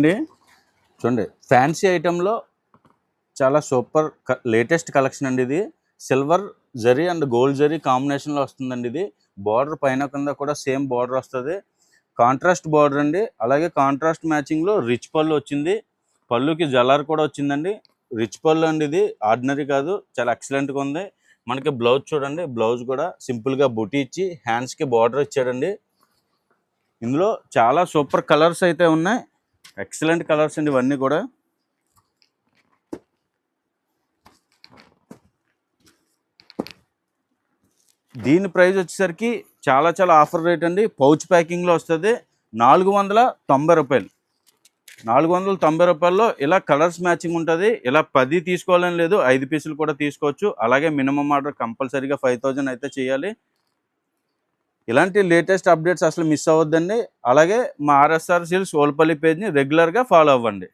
అండి చూడండి, ఫ్యాన్సీ ఐటెంలో చాలా సూపర్ లేటెస్ట్ కలెక్షన్ అండి. ఇది silver zari and gold zari కాంబినేషన్లో వస్తుందండి. ఇది బార్డర్ పైన కింద కూడా సేమ్ బార్డర్ వస్తుంది. కాంట్రాస్ట్ బార్డర్ అండి. అలాగే కాంట్రాస్ట్ మ్యాచింగ్లో రిచ్ పళ్ళు వచ్చింది. పళ్ళుకి జలార్ కూడా వచ్చిందండి. రిచ్ పళ్ళు అండి, ఇది ఆర్డినరీ కాదు, చాలా ఎక్సలెంట్గా ఉంది. మనకి బ్లౌజ్ చూడండి, బ్లౌజ్ కూడా సింపుల్గా బుటీ ఇచ్చి హ్యాండ్స్కి బార్డర్ ఇచ్చాడండి. ఇందులో చాలా సూపర్ కలర్స్ అయితే ఉన్నాయి. ఎక్సలెంట్ కలర్స్ అండి ఇవన్నీ కూడా. దీని ప్రైస్ వచ్చేసరికి చాలా ఆఫర్ రేట్ అండి. పౌచ్ ప్యాకింగ్లో వస్తుంది. 490 రూపాయలు. 490 రూపాయల్లో ఇలా కలర్స్ మ్యాచింగ్ ఉంటుంది. ఇలా 10 తీసుకోవాలని లేదు, 5 పీసులు కూడా తీసుకోవచ్చు. అలాగే మినిమం ఆర్డర్ కంపల్సరీగా 5000 అయితే చేయాలి. ఇలాంటి లేటెస్ట్ అప్డేట్స్ అసలు మిస్ అవ్వద్దండి. అలాగే మా ఆర్ఎస్ఆర్ సిల్క్స్ ఓల్పల్లి పేజ్ని రెగ్యులర్గా ఫాలో అవ్వండి.